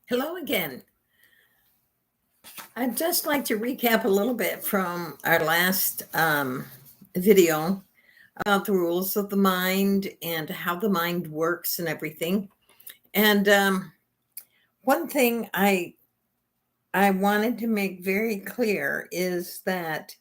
Hello again. I'd just like to recap a little bit from our last video about the rules of the mind and how the mind works and everything. And one thing I wanted to make very clear is that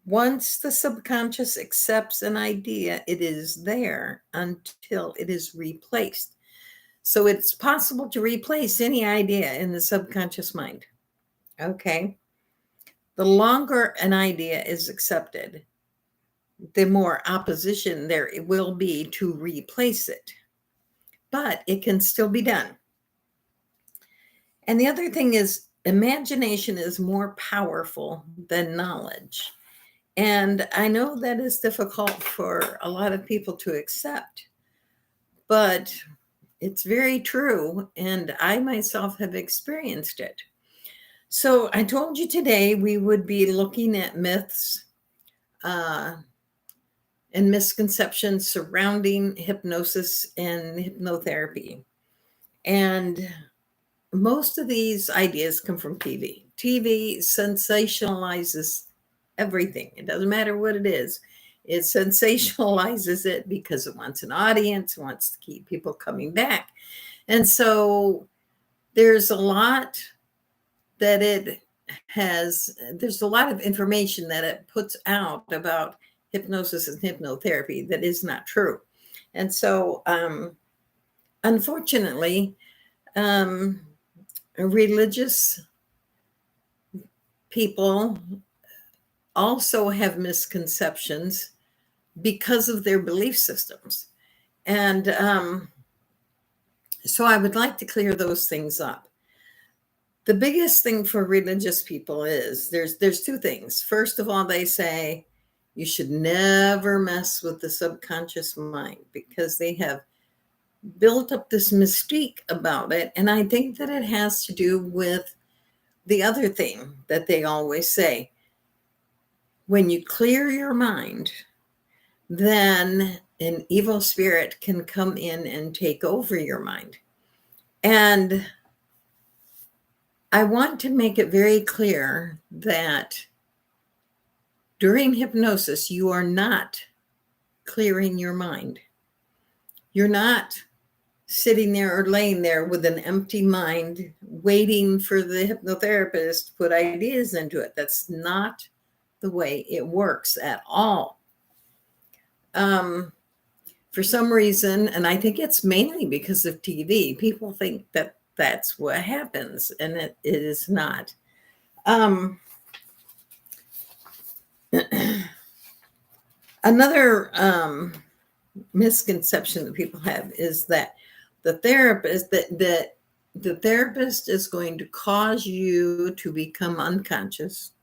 once the subconscious accepts an idea, it is there until it is replaced. So it's possible to replace any idea in the subconscious mind. Okay. The longer an idea is accepted, the more opposition there will be to replace it. But it can still be done. And the other thing is, imagination is more powerful than knowledge. And I know that is difficult for a lot of people to accept, but it's very true. And I myself have experienced it. So I told you today we would be looking at myths and misconceptions surrounding hypnosis and hypnotherapy. And most of these ideas come from TV. TV sensationalizes everything. It doesn't matter what it is. It sensationalizes it because it wants an audience, wants to keep people coming back. And so there's a lot that there's a lot of information that it puts out about hypnosis and hypnotherapy that is not true. And so, unfortunately, religious people also have misconceptions because of their belief systems. And so I would like to clear those things up. The biggest thing for religious people is there's two things. First of all, they say you should never mess with the subconscious mind because they have built up this mystique about it. And I think that it has to do with the other thing that they always say. When you clear your mind, then an evil spirit can come in and take over your mind. And I want to make it very clear that during hypnosis, you are not clearing your mind. You're not sitting there or laying there with an empty mind, waiting for the hypnotherapist to put ideas into it. That's not the way it works at all. For some reason, and I think it's mainly because of TV, people think that that's what happens, and it is not. Another misconception that people have is that the therapist is going to cause you to become unconscious,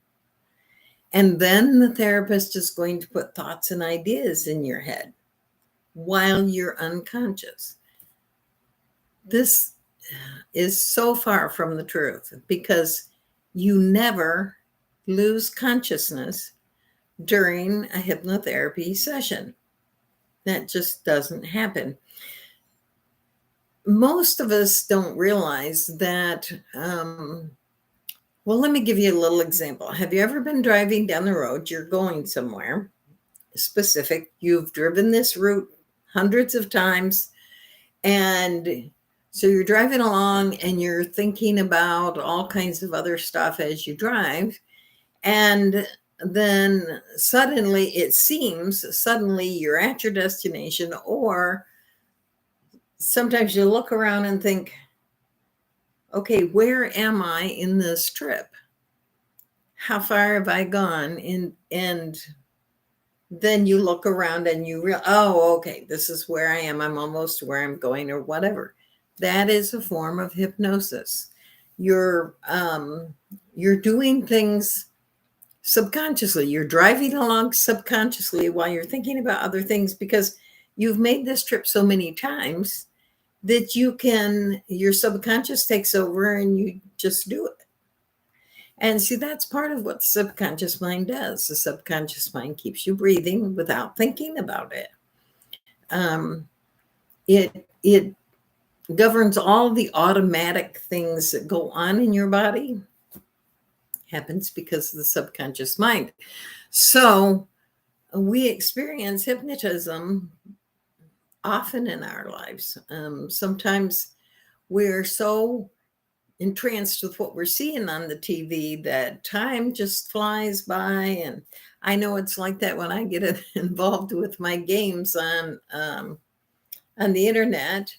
and then the therapist is going to put thoughts and ideas in your head while you're unconscious. This is so far from the truth because you never lose consciousness during a hypnotherapy session. That just doesn't happen. Most of us don't realize that. Well, let me give you a little example. Have you ever been driving down the road? You're going somewhere specific. You've driven this route hundreds of times. And so you're driving along and you're thinking about all kinds of other stuff as you drive. And then suddenly you're at your destination, or sometimes you look around and think, okay, where am I in this trip? How far have I gone? And then you look around and you realize, oh, okay, this is where I am. I'm almost where I'm going, or whatever. That is a form of hypnosis. You're doing things subconsciously. You're driving along subconsciously while you're thinking about other things because you've made this trip so many times that your subconscious takes over and you just do it. And see, that's part of what the subconscious mind does. The subconscious mind keeps you breathing without thinking about it. It governs all the automatic things that go on in your body happens because of the subconscious mind. So we experience hypnotism often in our lives. Sometimes we're so entranced with what we're seeing on the TV that time just flies by. And I know it's like that when I get involved with my games on the internet.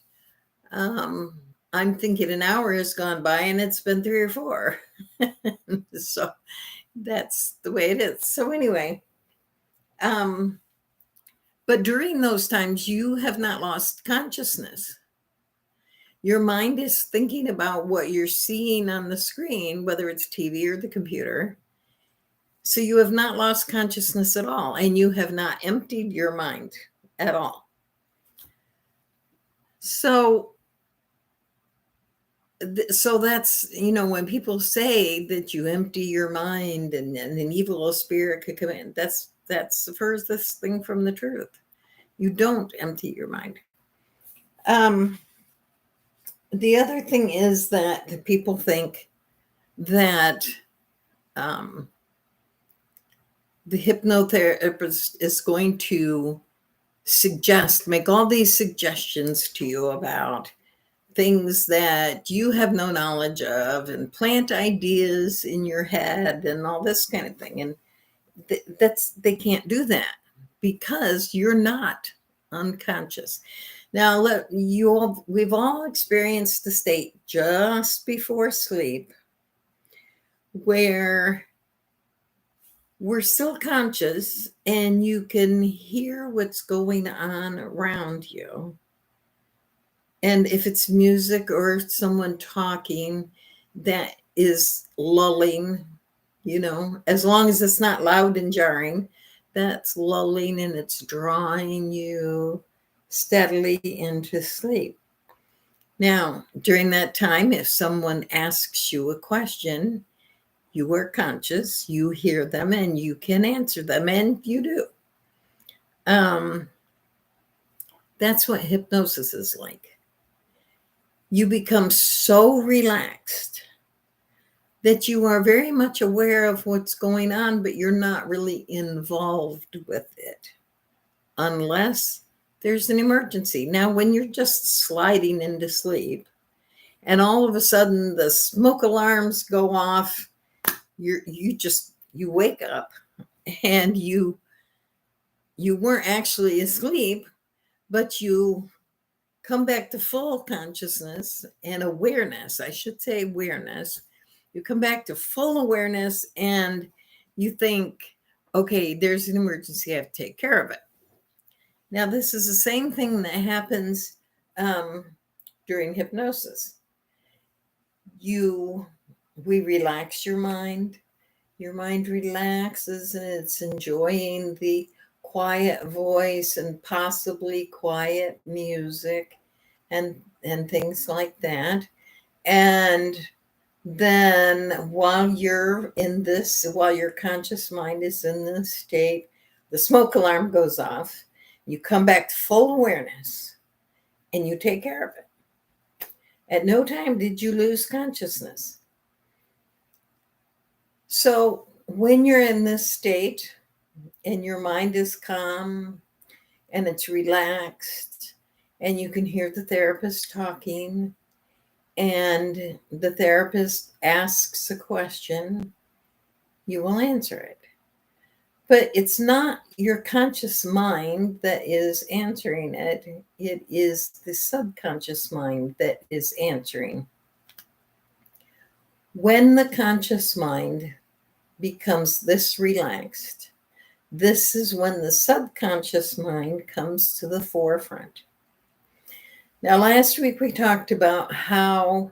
I'm thinking an hour has gone by and it's been 3 or 4. So that's the way it is. So anyway, but during those times, you have not lost consciousness. Your mind is thinking about what you're seeing on the screen, whether it's TV or the computer. So you have not lost consciousness at all, and you have not emptied your mind at all. So that's, when people say that you empty your mind and an evil spirit could come in, that's the furthest thing from the truth. You don't empty your mind. The other thing is that people think that the hypnotherapist is going to make all these suggestions to you about things that you have no knowledge of and plant ideas in your head and all this kind of thing. And they can't do that because you're not unconscious. Now, we've all experienced the state just before sleep where we're still conscious and you can hear what's going on around you. And if it's music or someone talking that is lulling, as long as it's not loud and jarring, that's lulling and it's drawing you steadily into sleep. Now, during that time, if someone asks you a question, you are conscious, you hear them, and you can answer them, and you do. That's what hypnosis is like. You become so relaxed that you are very much aware of what's going on, but you're not really involved with it unless there's an emergency. Now, when you're just sliding into sleep and all of a sudden the smoke alarms go off, you wake up and you weren't actually asleep, but you come back to full consciousness and awareness. I should say awareness. You come back to full awareness and you think, okay, there's an emergency. I have to take care of it. Now, this is the same thing that happens during hypnosis. We relax your mind. Your mind relaxes and it's enjoying the quiet voice and possibly quiet music and things like that. And then while your conscious mind is in this state, the smoke alarm goes off. You come back to full awareness and you take care of it. At no time did you lose consciousness. So when you're in this state and your mind is calm and it's relaxed and you can hear the therapist talking and the therapist asks a question, you will answer it. But it's not your conscious mind that is answering it. It is the subconscious mind that is answering. When the conscious mind becomes this relaxed, this is when the subconscious mind comes to the forefront. Now, last week we talked about how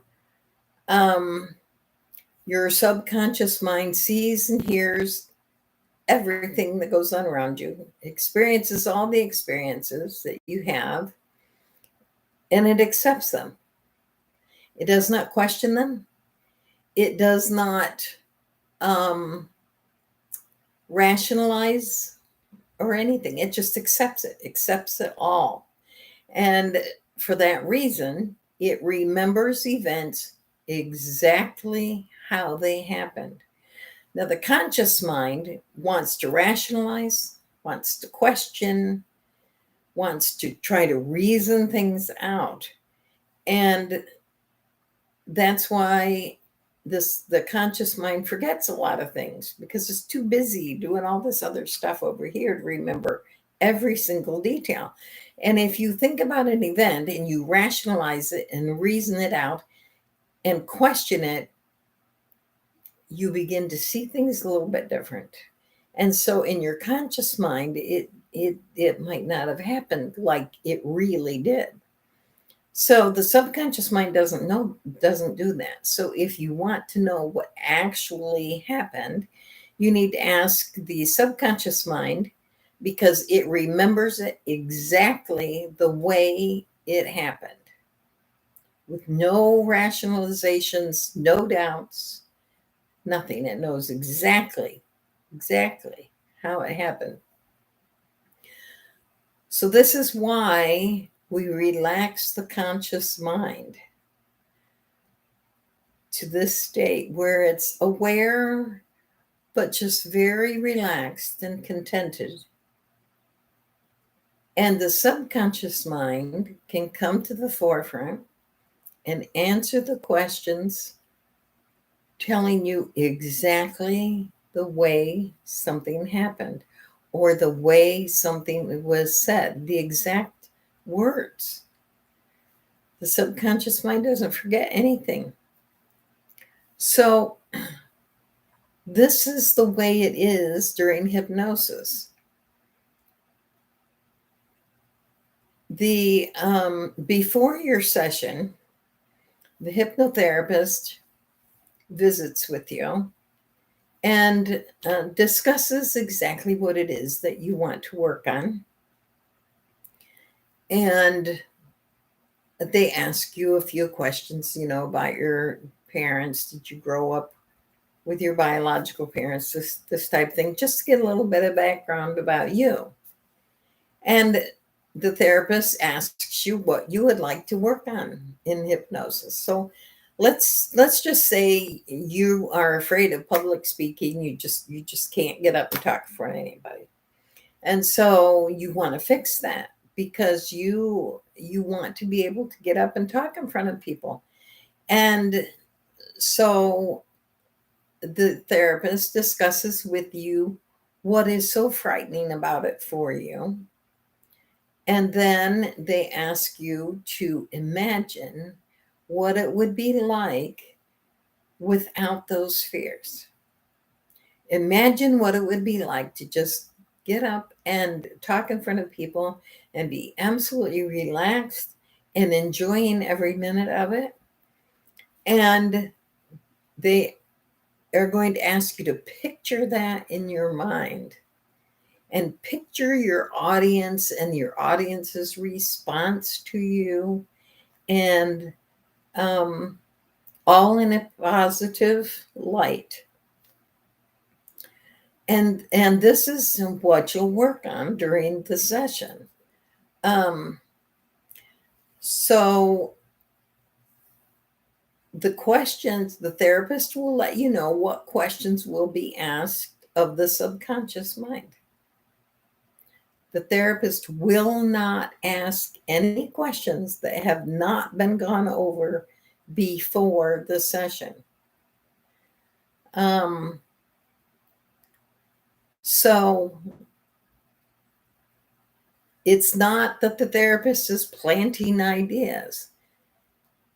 your subconscious mind sees and hears everything that goes on around you, experiences all the experiences that you have, and it accepts them. It does not question them. It does not rationalize or anything. It just accepts it all. And for that reason, It remembers events exactly how they happened. Now, the conscious mind wants to rationalize, wants to question, wants to try to reason things out. And that's why the conscious mind forgets a lot of things because it's too busy doing all this other stuff over here to remember every single detail. And if you think about an event and you rationalize it and reason it out and question it, you begin to see things a little bit different. And so in your conscious mind, it might not have happened like it really did. So the subconscious mind doesn't do that. So if you want to know what actually happened, you need to ask the subconscious mind because it remembers it exactly the way it happened with no rationalizations, no doubts, nothing. It knows exactly how it happened. So this is why we relax the conscious mind to this state where it's aware, but just very relaxed and contented. And the subconscious mind can come to the forefront and answer the questions, telling you exactly the way something happened or the way something was said, the exact words. The subconscious mind doesn't forget anything. So, this is the way it is during hypnosis. The before your session, the hypnotherapist visits with you and discusses exactly what it is that you want to work on. And they ask you a few questions, about your parents. Did you grow up with your biological parents? This type of thing, just to get a little bit of background about you. And the therapist asks you what you would like to work on in hypnosis. So let's just say you are afraid of public speaking. You just can't get up and talk in front of anybody. And so you want to fix that because you want to be able to get up and talk in front of people. And so the therapist discusses with you what is so frightening about it for you. And then they ask you to imagine what it would be like without those fears. Imagine what it would be like to just get up and talk in front of people and be absolutely relaxed and enjoying every minute of it. And they are going to ask you to picture that in your mind and picture your audience and your audience's response to you, and all in a positive light. And this is what you'll work on during the session. Um, so the questions, the therapist will let you know what questions will be asked of the subconscious mind. The therapist will not ask any questions that have not been gone over before the session. Um, so it's not that the therapist is planting ideas.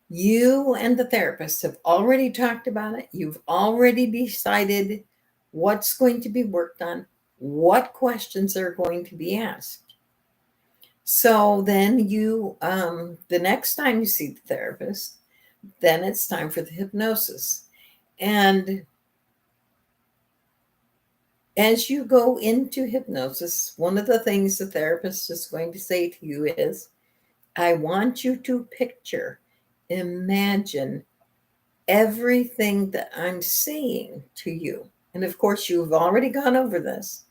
You and the therapist have already talked about it. You've already decided what's going to be worked on, what questions are going to be asked. So then the next time you see the therapist, then it's time for the hypnosis. And as you go into hypnosis, one of the things the therapist is going to say to you is, I want you to picture, imagine everything that I'm saying to you. And of course, you've already gone over this.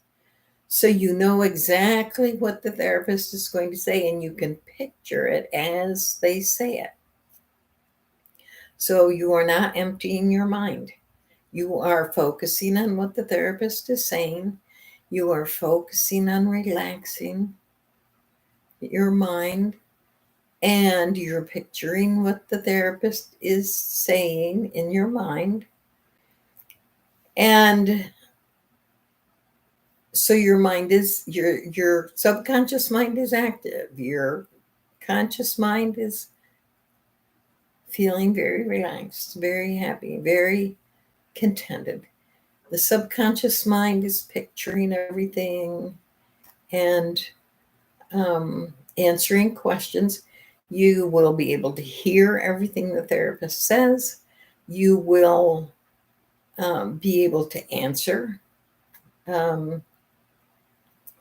So you know exactly what the therapist is going to say, and you can picture it as they say it. So you are not emptying your mind. You are focusing on what the therapist is saying. You are focusing on relaxing your mind, and you're picturing what the therapist is saying in your mind. And so your mind is your subconscious mind is active. Your conscious mind is feeling very relaxed, very happy, very contented. The subconscious mind is picturing everything and answering questions. You will be able to hear everything the therapist says. You will be able to answer um,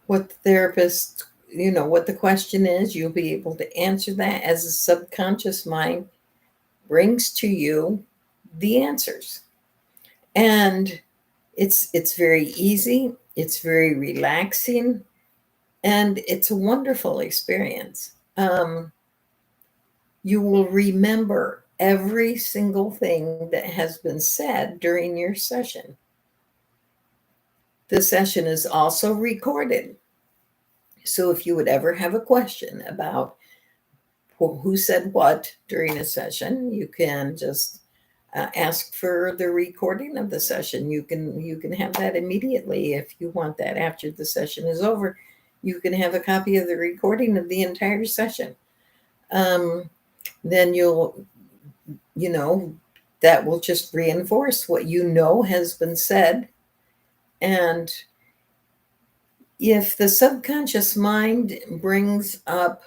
what the therapist, what the question is. You'll be able to answer that as the subconscious mind brings to you the answers. And it's very easy, it's very relaxing, and it's a wonderful experience. You will remember every single thing that has been said during your session. The session is also recorded. So if you would ever have a question about who said what during a session, you can just ask for the recording of the session. You can have that immediately if you want that after the session is over. You can have a copy of the recording of the entire session. Then that will just reinforce what has been said. And if the subconscious mind brings up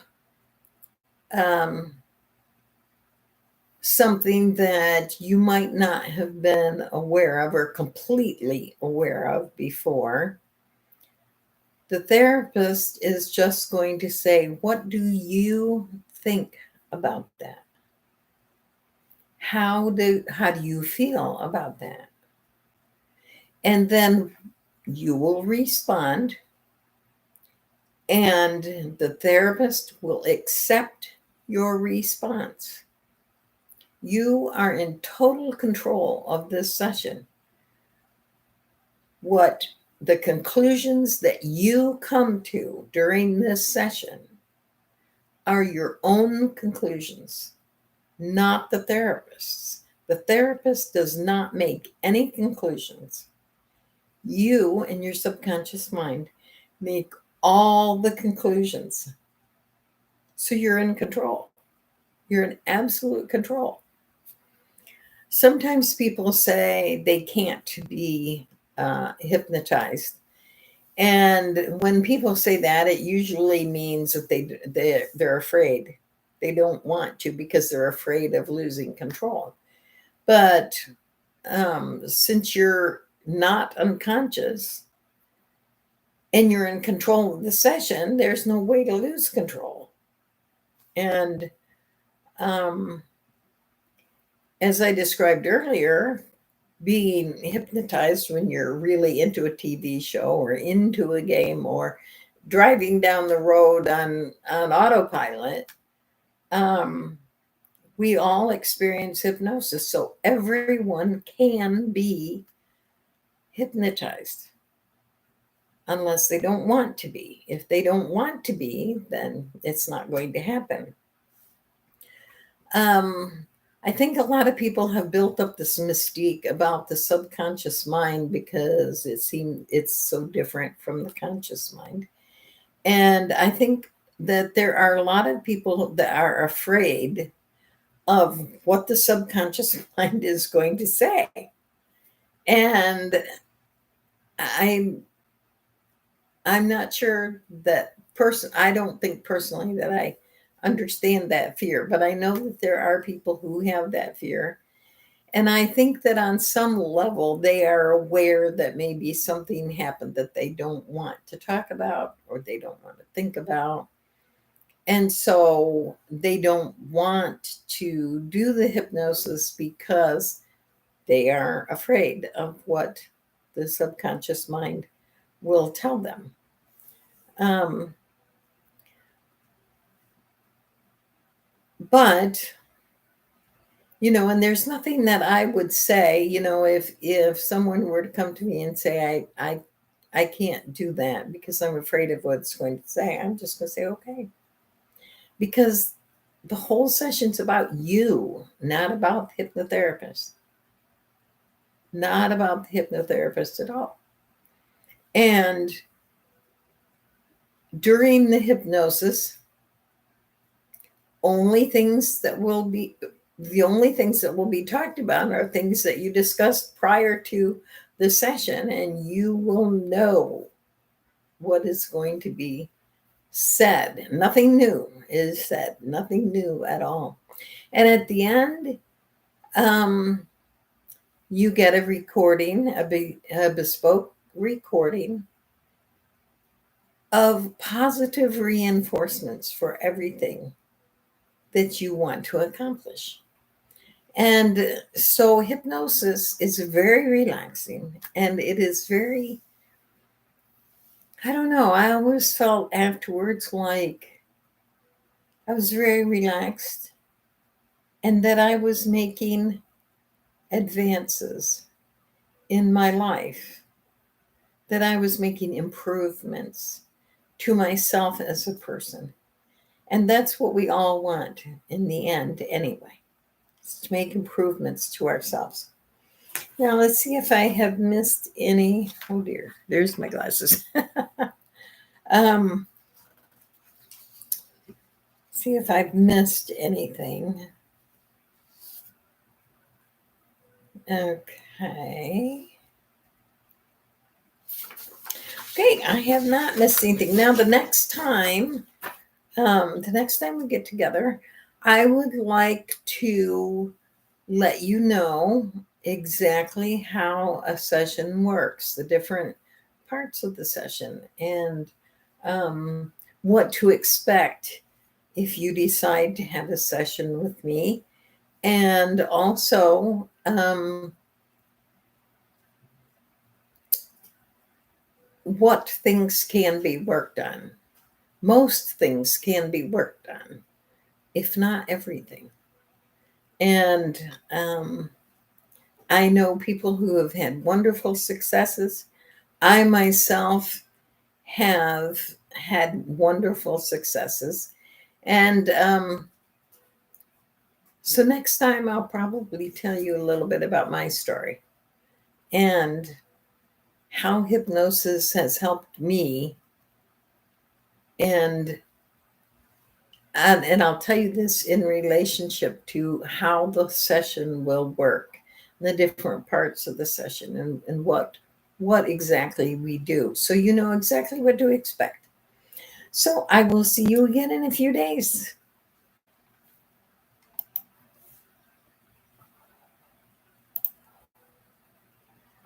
something that you might not have been aware of or completely aware of before, the therapist is just going to say, "What do you think about that? How do you feel about that?" And then you will respond, and the therapist will accept your response. You are in total control of this session. What the conclusions that you come to during this session are your own conclusions, not the therapist's. The therapist does not make any conclusions. You and your subconscious mind make all the conclusions. So you're in control. You're in absolute control. Sometimes people say they can't be hypnotized. And when people say that, it usually means that they're afraid. They don't want to because they're afraid of losing control. But since you're not unconscious and you're in control of the session, there's no way to lose control. And as I described earlier, being hypnotized when you're really into a TV show or into a game or driving down the road on autopilot, we all experience hypnosis. So everyone can be hypnotized unless they don't want to be. If they don't want to be, then it's not going to happen. I think a lot of people have built up this mystique about the subconscious mind because it's so different from the conscious mind. And I think that there are a lot of people that are afraid of what the subconscious mind is going to say. And I'm not sure that I don't think personally that I understand that fear, but I know that there are people who have that fear. And I think that on some level, they are aware that maybe something happened that they don't want to talk about or they don't want to think about. And so they don't want to do the hypnosis because they are afraid of what the subconscious mind will tell them. But And there's nothing that I would say, if someone were to come to me and say, I can't do that because I'm afraid of what it's going to say, I'm just going to say, okay. Because the whole session's about you, not about the hypnotherapist. Not about the hypnotherapist at all. And during the hypnosis, only things that will be the only things that will be talked about are things that you discussed prior to the session, and you will know what is going to be said. Nothing new is said, nothing new at all. And at the end, you get a recording, a bespoke recording of positive reinforcements for everything that you want to accomplish. And so hypnosis is very relaxing, and it is very, I don't know, I always felt afterwards like I was very relaxed and that I was making advances in my life, that I was making improvements to myself as a person. And that's what we all want in the end, anyway, is to make improvements to ourselves. Now, let's see if I have missed any. Oh, dear. There's my glasses. um, see if I've missed anything. Okay. Okay, I have not missed anything. Now, the next time we get together, I would like to let you know exactly how a session works, the different parts of the session, and what to expect if you decide to have a session with me, and also what things can be worked on. Most things can be worked on, if not everything. And I know people who have had wonderful successes. I myself have had wonderful successes. And so next time I'll probably tell you a little bit about my story and how hypnosis has helped me. And I'll tell you this in relationship to how the session will work, the different parts of the session, and what exactly we do. So you know exactly what to expect. So I will see you again in a few days.